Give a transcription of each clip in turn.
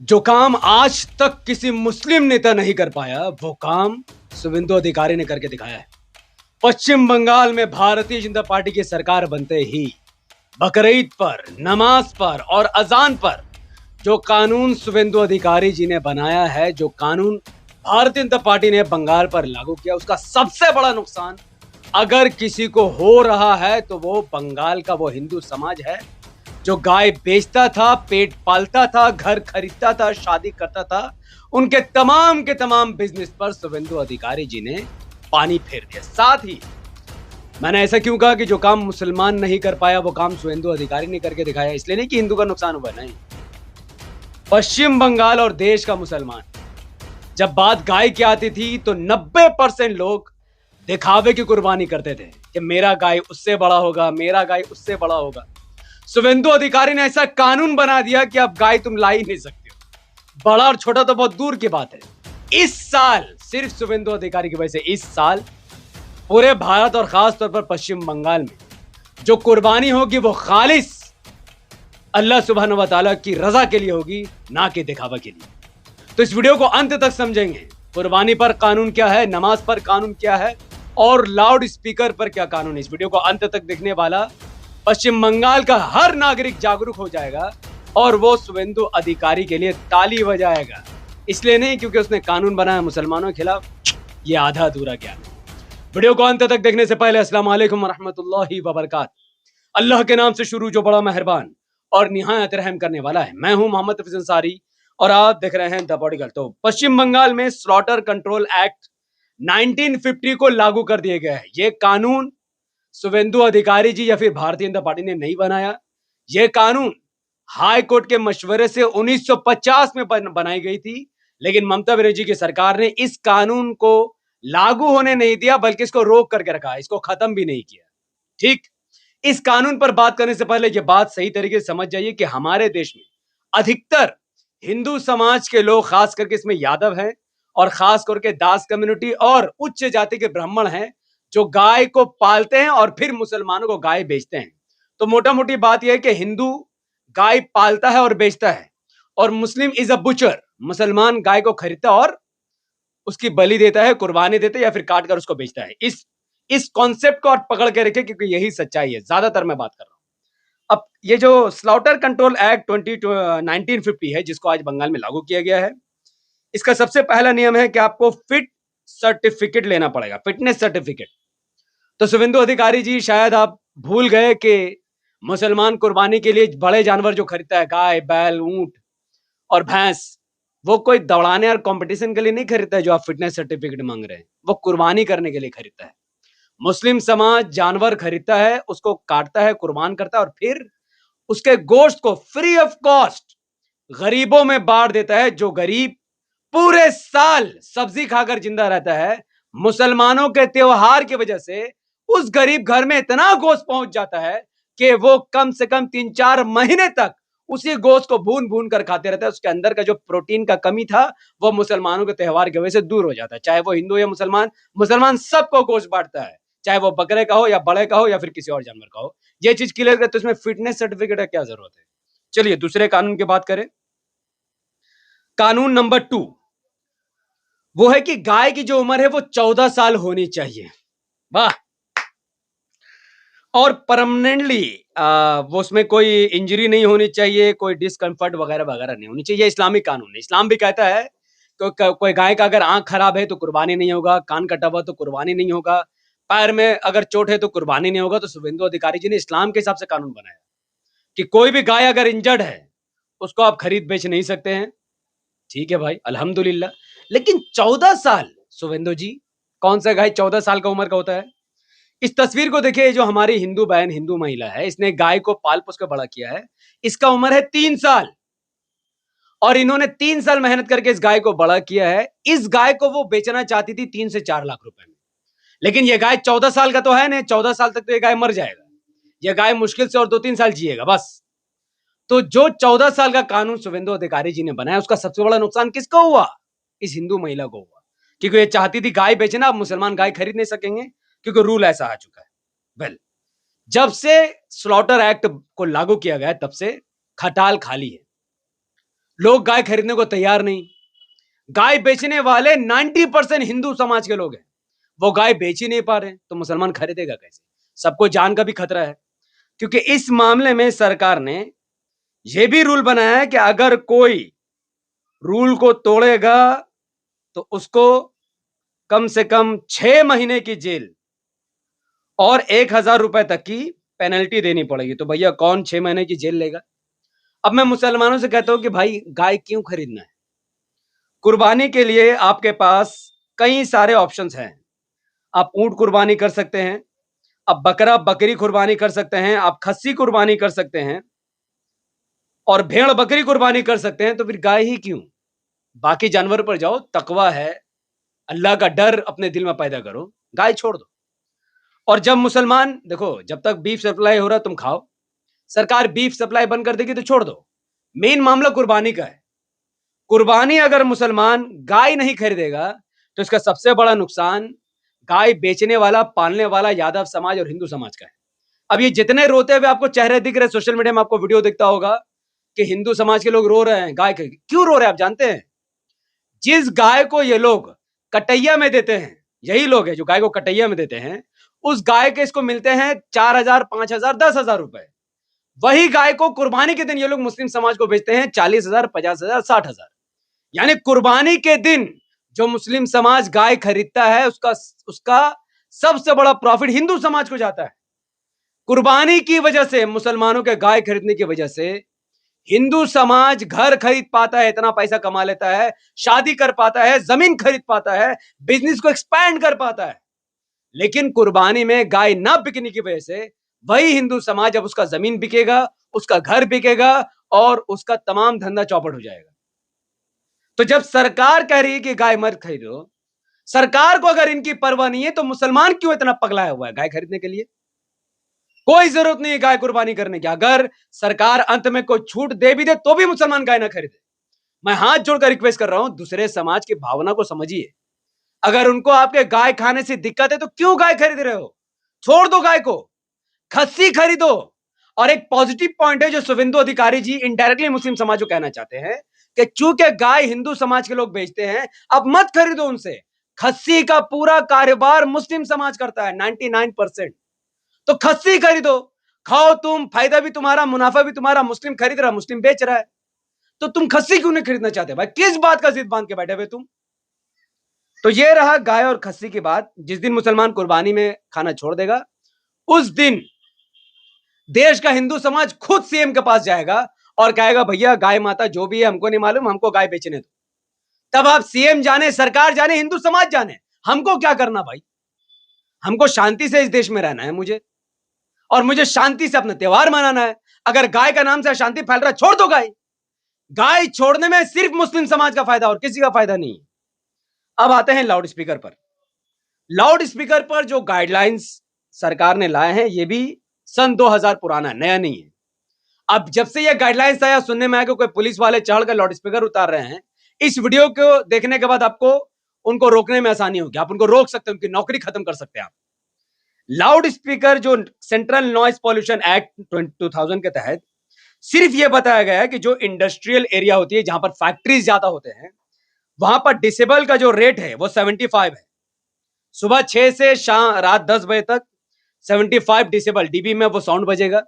जो काम आज तक किसी मुस्लिम नेता नहीं कर पाया, वो काम शुभेंदु अधिकारी ने करके दिखाया है। पश्चिम बंगाल में भारतीय जनता पार्टी की सरकार बनते ही बकरीद पर, नमाज पर और अजान पर जो कानून शुभेंदु अधिकारी जी ने बनाया है, जो कानून भारतीय जनता पार्टी ने बंगाल पर लागू किया, उसका सबसे बड़ा नुकसान अगर किसी को हो रहा है तो वो बंगाल का वो हिंदू समाज है जो गाय बेचता था, पेट पालता था, घर खरीदता था, शादी करता था। उनके तमाम के तमाम बिजनेस पर शुभेंदु अधिकारी जी ने पानी फेर दिया। साथ ही मैंने ऐसा क्यों कहा कि जो काम मुसलमान नहीं कर पाया वो काम शुभेंदु अधिकारी ने करके दिखाया, इसलिए नहीं कि हिंदू का नुकसान हुआ, नहीं। पश्चिम बंगाल और देश का मुसलमान जब बात गाय की आती थी तो 90% लोग दिखावे की कुर्बानी करते थे कि मेरा गाय उससे बड़ा होगा, मेरा गाय उससे बड़ा होगा। शुभेंदु अधिकारी ने ऐसा कानून बना दिया कि अब गाय तुम ला ही नहीं सकते हो। बड़ा और छोटा तो बहुत दूर की बात है। इस साल सिर्फ शुभेंदु अधिकारी की वजह से इस साल पूरे भारत और खास तौर पर पश्चिम बंगाल में जो कुर्बानी होगी वो खालिस अल्लाह सुब्हानहू व तआला की रजा के लिए होगी, ना कि दिखावा के लिए। तो इस वीडियो को अंत तक समझेंगे। कुर्बानी पर कानून क्या है, नमाज पर कानून क्या है और लाउड स्पीकर पर क्या कानून है। इस वीडियो को अंत तक देखने वाला पश्चिम बंगाल का हर नागरिक जागरूक हो जाएगा और वो शुभेंदु अधिकारी के लिए ताली बजाएगा। इसलिए नहीं क्योंकि उसने कानून बनाया मुसलमानों के खिलाफ, ये आधा अधूरा ज्ञान है। वीडियो को अंत तक देखने से पहले अस्सलाम वालेकुम वरहमतुल्लाहि वबरकातुहू। अल्लाह के नाम से शुरू जो बड़ा मेहरबान और निहायत रहम करने वाला है। मैं हूं मोहम्मद हफीज अंसारी और आप देख रहे हैं द बॉडीगार्ड। तो पश्चिम बंगाल में स्लॉटर कंट्रोल एक्ट 1950 को लागू कर दिया गया है। ये कानून शुभेंदु अधिकारी जी या फिर भारतीय जनता पार्टी ने नहीं बनाया। यह कानून हाई कोर्ट के मशवरे से 1950 में बनाई गई थी, लेकिन ममता बनर्जी की सरकार ने इस कानून को लागू होने नहीं दिया, बल्कि इसको रोक करके रखा, इसको खत्म भी नहीं किया। ठीक, इस कानून पर बात करने से पहले यह बात सही तरीके से समझ जाइए कि हमारे देश में अधिकतर हिंदू समाज के लोग, खास करके इसमें यादव हैं और खास करके दास कम्युनिटी और उच्च जाति के ब्राह्मण हैं, जो गाय को पालते हैं और फिर मुसलमानों को गाय बेचते हैं। तो मोटा मोटी बात यह है कि हिंदू गाय पालता है और बेचता है और मुस्लिम इज अ बुचर, मुसलमान गाय को खरीदता है और उसकी बलि देता है, कुर्बानी देता है या फिर काट कर उसको बेचता है। इस कॉन्सेप्ट को आप पकड़ के रखें क्योंकि यही सच्चाई है। ज्यादातर मैं बात कर रहा हूं। अब ये जो स्लॉटर कंट्रोल एक्ट 1950 है, जिसको आज बंगाल में लागू किया गया है, इसका सबसे पहला नियम है कि आपको फिट सर्टिफिकेट लेना पड़ेगा, फिटनेस सर्टिफिकेट। तो शुभेंदु अधिकारी जी, शायद आप भूल गए कि मुसलमान कुर्बानी के लिए बड़े जानवर जो खरीदता है, गाय, बैल, ऊंट और भैंस, वो कोई दौड़ाने और कंपटीशन के लिए नहीं खरीदता है। जो आप फिटनेस सर्टिफिकेट मांग रहे हैं, वो कुर्बानी करने के लिए खरीदता है। मुस्लिम समाज जानवर खरीदता है, उसको काटता है, कुर्बान करता है और फिर उसके गोश्त को फ्री ऑफ कॉस्ट गरीबों में बांट देता है। जो गरीब पूरे साल सब्जी खाकर जिंदा रहता है, मुसलमानों के त्योहार की वजह से उस गरीब घर में इतना गोश्त पहुंच जाता है कि वो कम से कम 3-4 महीने तक उसी गोश्त को भून भून कर खाते रहता है। उसके अंदर का जो प्रोटीन का कमी था, वो मुसलमानों के त्योहार की वजह से दूर हो जाता है। चाहे वो हिंदू या मुसलमान, मुसलमान सबको गोश्त बांटता है, चाहे वो बकरे का हो या बड़े का हो या फिर किसी और जानवर का हो। ये चीज क्लियर करते, इसमें फिटनेस सर्टिफिकेट का क्या जरूरत है। चलिए दूसरे कानून की बात करें। कानून नंबर 2 वो है कि गाय की जो उम्र है वो 14 साल होनी चाहिए। वाह। और परमानेंटली वो उसमें कोई इंजरी नहीं होनी चाहिए, कोई डिस्कम्फर्ट वगैरह वगैरह नहीं होनी चाहिए। इस्लामिक कानून है। इस्लाम भी कहता है कि कोई गाय का अगर आंख खराब है तो कुर्बानी नहीं होगा, कान कटा हुआ तो कुर्बानी नहीं होगा, पैर में अगर चोट है तो कुर्बानी नहीं होगा। तो शुभेंदु अधिकारी जी ने इस्लाम के हिसाब से कानून बनाया कि कोई भी गाय अगर इंजर्ड है उसको आप खरीद बेच नहीं सकते हैं। ठीक है भाई, अल्हम्दुलिल्लाह। लेकिन 14 साल, शुभेंदु जी, कौन सा गाय 14 साल का उम्र का होता है? इस तस्वीर को देखिए, जो हमारी हिंदू बहन, हिंदू महिला है, इसने गाय को पाल पोस कर बड़ा किया है। इसका उम्र है 3 साल और इन्होंने 3 साल मेहनत करके इस गाय को बड़ा किया है। इस गाय को वो बेचना चाहती थी 3 से 4 लाख रुपए में, लेकिन ये गाय 14 साल का तो है नहीं। 14 साल तक तो ये गाय मर जाएगा। ये गाय मुश्किल से और 2-3 साल जिएगा बस। तो जो 14 साल का कानून शुभेंदु अधिकारी जी ने बनाया, उसका सबसे बड़ा नुकसान किसको हुआ? इस हिंदू महिला को हुआ, क्योंकि ये चाहती थी गाय बेचना। अब मुसलमान गाय खरीद नहीं सकेंगे क्योंकि रूल ऐसा आ चुका है। वेल, जब से स्लॉटर एक्ट को लागू किया गया तब से खटाल खाली है। लोग गाय खरीदने को तैयार नहीं। गाय बेचने वाले 90% हिंदू समाज के लोग हैं। वो गाय बेच ही नहीं पा रहे, तो मुसलमान खरीदेगा कैसे? सबको जान का भी खतरा है, क्योंकि इस मामले में सरकार ने यह भी रूल बनाया है कि अगर कोई रूल को तोड़ेगा तो उसको कम से कम 6 महीने की जेल और 1,000 रुपए तक की पेनल्टी देनी पड़ेगी। तो भैया कौन 6 महीने की जेल लेगा? अब मैं मुसलमानों से कहता हूं कि भाई गाय क्यों खरीदना है? कुर्बानी के लिए आपके पास कई सारे ऑप्शंस हैं। आप ऊंट कुर्बानी कर सकते हैं, आप बकरा बकरी कुर्बानी कर सकते हैं, आप खस्सी कुर्बानी कर सकते हैं और भेड़ बकरी कुर्बानी कर सकते हैं। तो फिर गाय ही क्यों? बाकी जानवर पर जाओ, तकवा है, अल्लाह का डर अपने दिल में पैदा करो, गाय छोड़ दो। और जब मुसलमान देखो, जब तक बीफ सप्लाई हो रहा तुम खाओ, सरकार बीफ सप्लाई बंद कर देगी तो छोड़ दो। मेन मामला कुर्बानी का है। कुर्बानी अगर मुसलमान गाय नहीं खरीदेगा तो इसका सबसे बड़ा नुकसान गाय बेचने वाला, पालने वाला यादव समाज और हिंदू समाज का है। अब ये जितने रोते हुए आपको चेहरे दिख रहे, सोशल मीडिया में आपको वीडियो दिखता होगा कि हिंदू समाज के लोग रो रहे हैं गाय के। क्यों रो रहे हैं आप जानते हैं? जिस गाय को ये लोग कटैया में देते हैं, यही लोग हैं जो गाय को कटैया में देते हैं, उस गाय के इसको मिलते हैं 4,000, 5,000, 10,000 रुपए। वही गाय को कुर्बानी के दिन ये लोग मुस्लिम समाज को बेचते हैं 40,000, 50,000, 60,000। यानी कुर्बानी के दिन जो मुस्लिम समाज गाय खरीदता है, उसका उसका सबसे बड़ा प्रॉफिट हिंदू समाज को जाता है। कुर्बानी की वजह से, मुसलमानों के गाय खरीदने की वजह से हिंदू समाज घर खरीद पाता है, इतना पैसा कमा लेता है, शादी कर पाता है, जमीन खरीद पाता है, बिजनेस को एक्सपैंड कर पाता है। लेकिन कुर्बानी में गाय ना बिकने की वजह से वही हिंदू समाज, अब उसका जमीन बिकेगा, उसका घर बिकेगा और उसका तमाम धंधा चौपट हो जाएगा। तो जब सरकार कह रही है कि गाय मत खरीदो, सरकार को अगर इनकी परवाह नहीं है तो मुसलमान क्यों इतना पगलाया हुआ है गाय खरीदने के लिए? कोई जरूरत नहीं है गाय कुर्बानी करने की। अगर सरकार अंत में कोई छूट दे भी दे तो भी मुसलमान गाय ना खरीदे। मैं हाथ जोड़कर रिक्वेस्ट कर रहा हूं, दूसरे समाज की भावना को समझिए। अगर उनको आपके गाय खाने से दिक्कत है तो क्यों गाय खरीद रहे हो? छोड़ दो गाय को, खस्सी खरीदो। और एक पॉजिटिव पॉइंट है जो शुभेंदु अधिकारी जी इनडायरेक्टली मुस्लिम समाज को कहना चाहते हैं कि चूंकि गाय हिंदू समाज के लोग बेचते हैं, अब मत खरीदो उनसे। खस्सी का पूरा कारोबार मुस्लिम समाज करता है 99%। तो खस्सी खरीदो, खाओ, तुम, फायदा भी तुम्हारा, मुनाफा भी तुम्हारा। मुस्लिम खरीद रहा, मुस्लिम बेच रहा है, तो तुम खस्सी क्यों नहीं खरीदना चाहते भाई? किस बात का जिद बांध के बैठे हुए तुम? तो ये रहा गाय और खस्सी की बात। जिस दिन मुसलमान कुर्बानी में खाना छोड़ देगा, उस दिन देश का हिंदू समाज खुद सीएम के पास जाएगा और कहेगा भैया गाय माता जो भी है हमको नहीं मालूम, हमको गाय बेचने दो। तब आप सीएम जाने, सरकार जाने, हिंदू समाज जाने, हमको क्या करना भाई? हमको शांति से इस देश में रहना है मुझे, और मुझे शांति से अपना त्योहार मनाना है। अगर गाय का नाम से अशांति फैल रहा है, छोड़ दो गाय। गाय छोड़ने में सिर्फ मुस्लिम समाज का फायदा और किसी का फायदा नहीं है। अब आते हैं लाउड स्पीकर पर। लाउड स्पीकर पर जो गाइडलाइंस सरकार ने लाए हैं, ये भी सन 2000 पुराना, नया नहीं है। अब जब से ये गाइडलाइंस आया, सुनने में आया कि कोई पुलिस वाले चढ़कर लाउड स्पीकर उतार रहे हैं। इस वीडियो को देखने के बाद आपको उनको रोकने में आसानी होगी, आप उनको रोक सकते हैं, उनकी नौकरी खत्म कर सकते हैं आप। लाउड स्पीकर जो सेंट्रल नॉइज पॉल्यूशन एक्ट 2000 के तहत सिर्फ ये बताया गया है कि जो इंडस्ट्रियल एरिया होती है, जहां पर फैक्ट्रीज ज्यादा होते हैं, वहां पर डिसेबल का जो रेट है वो 75 है। सुबह 6 से शाम रात 10 बजे तक 75 डिसेबल डीबी में वो साउंड बजेगा।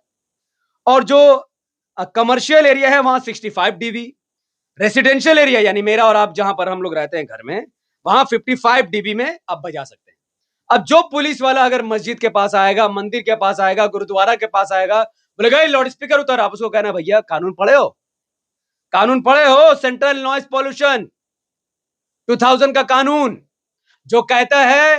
और जो कमर्शियल एरिया है वहां 65 डीबी, रेसिडेंशियल एरिया यानी मेरा और आप जहां पर हम लोग रहते हैं घर में, वहां 55 डीबी में आप बजा सकते हैं। अब जो पुलिस वाला अगर मस्जिद के पास आएगा, मंदिर के पास आएगा, गुरुद्वारा के पास आएगा, बोलेगा लाउड स्पीकर उतार, आप उसको कहना भैया कानून पढ़े हो? कानून पढ़े हो? सेंट्रल नॉइज पॉल्यूशन 2000 का कानून जो कहता है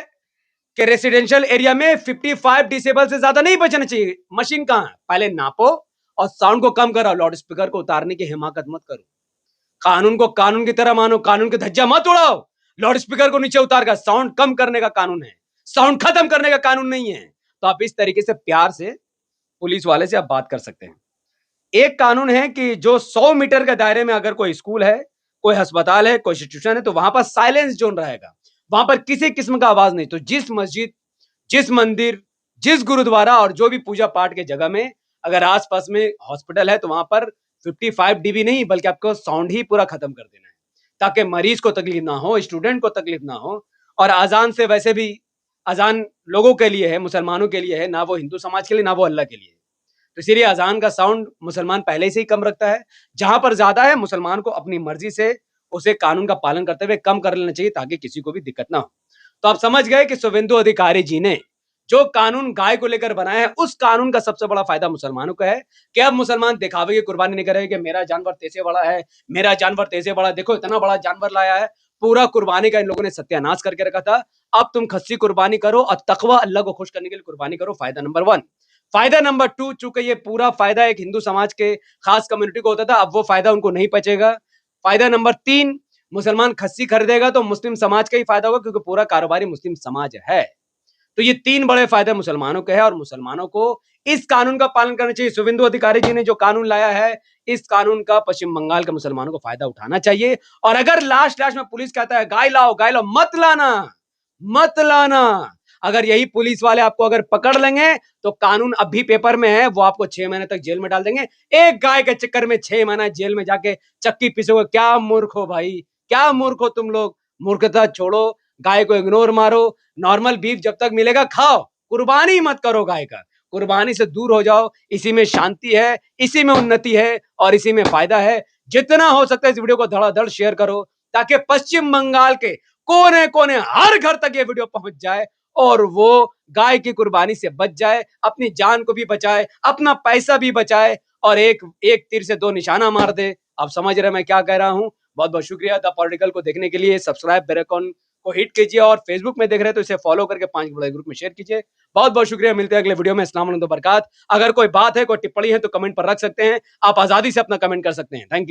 कि रेसिडेंशियल एरिया में 55 डिसेबल से ज्यादा नहीं बचना चाहिए। मशीन कहां है? पहले नापो और साउंड को कम कराओ, लाउड स्पीकर को उतारने की हिमाकत मत करो। कानून को कानून की तरह मानो, कानून के धज्जा मत उड़ाओ। लाउड स्पीकर को नीचे उतार कर साउंड कम करने का कानून है, साउंड खत्म करने का कानून नहीं है। तो आप इस तरीके से प्यार से पुलिस वाले से आप बात कर सकते हैं। एक कानून है कि जो 100 मीटर के दायरे में अगर कोई स्कूल है, कोई अस्पताल है, कोई इंस्टीट्यूशन है, तो वहां पर साइलेंस जोन रहेगा, वहां पर किसी किस्म का आवाज नहीं। तो जिस मस्जिद, जिस मंदिर, जिस गुरुद्वारा और जो भी पूजा पाठ के जगह में अगर आसपास में हॉस्पिटल है, तो वहां पर 55 dB नहीं, बल्कि आपको साउंड ही पूरा खत्म कर देना है, ताकि मरीज को तकलीफ ना हो, स्टूडेंट को तकलीफ ना हो। और अजान से वैसे भी अजान लोगों के लिए है, मुसलमानों के लिए है, ना वो हिंदू समाज के लिए, ना वो अल्लाह के लिए। तो इसीलिए अजान का साउंड मुसलमान पहले से ही कम रखता है। जहां पर ज्यादा है, मुसलमान को अपनी मर्जी से उसे कानून का पालन करते हुए कम कर लेना चाहिए, ताकि किसी को भी दिक्कत ना हो। तो आप समझ गए कि शुभेंदु अधिकारी जी ने जो कानून गाय को लेकर बनाया है, उस कानून का सबसे बड़ा फायदा मुसलमानों को है कि अब मुसलमान दिखावे की कुर्बानी नहीं करेंगे कि मेरा जानवर तेजे बड़ा है, मेरा जानवर तेजे बड़ा, देखो इतना बड़ा जानवर लाया है। पूरा कुर्बानी का इन लोगों ने सत्यानाश करके रखा था। अब तुम खस्सी कुर्बानी करो और तकवा अल्लाह को खुश करने के लिए कुर्बानी करो। फायदा नंबर 1। फायदा नंबर 2, चूंकि ये पूरा फायदा एक हिंदू समाज के खास कम्युनिटी को होता था, अब वो फायदा उनको नहीं बचेगा। फायदा नंबर 3, मुसलमान खस्सी खरीदेगा तो मुस्लिम समाज का ही फायदा होगा, क्योंकि पूरा कारोबारी मुस्लिम समाज है। तो ये 3 बड़े फायदे मुसलमानों के हैं, और मुसलमानों को इस कानून का पालन करना चाहिए। शुभेंदु अधिकारी जी ने जो कानून लाया है, इस कानून का पश्चिम बंगाल के मुसलमानों को फायदा उठाना चाहिए। और अगर लास्ट में पुलिस कहता है गाय लाओ गाय लाओ, मत लाना, मत लाना। अगर यही पुलिस वाले आपको अगर पकड़ लेंगे तो कानून अब भी पेपर में है, वो आपको 6 महीने तक जेल में डाल देंगे। एक गाय के चक्कर में 6 महीना जेल में जाके चक्की पीसोगे। क्या मूर्ख हो भाई, क्या मूर्ख हो तुम लोग। मूर्खता छोड़ो, गाय को इग्नोर मारो। नॉर्मल बीफ जब तक मिलेगा खाओ, कुर्बानी मत करो गाय का। कुर्बानी से दूर हो जाओ, इसी में शांति है, इसी में उन्नति है, और इसी में फायदा है। जितना हो सकता है इस वीडियो को धड़ाधड़ शेयर करो, ताकि पश्चिम बंगाल के कोने कोने हर घर तक ये वीडियो पहुंच जाए, और वो गाय की कुर्बानी से बच जाए, अपनी जान को भी बचाए, अपना पैसा भी बचाए, और एक एक तीर से 2 निशाना मार दे। आप समझ रहे मैं क्या कह रहा हूं। बहुत बहुत शुक्रिया। द पॉलिटिकल को देखने के लिए सब्सक्राइब बेल आइकन को हिट कीजिए, और फेसबुक में देख रहे हैं तो इसे फॉलो करके 5 बड़े ग्रुप में शेयर कीजिए। बहुत बहुत शुक्रिया। मिलते हैं अगले वीडियो में। अस्सलाम वालेकुम बरकात। अगर कोई बात है, कोई टिप्पणी है तो कमेंट पर रख सकते हैं। आप आजादी से अपना कमेंट कर सकते हैं। Thank you.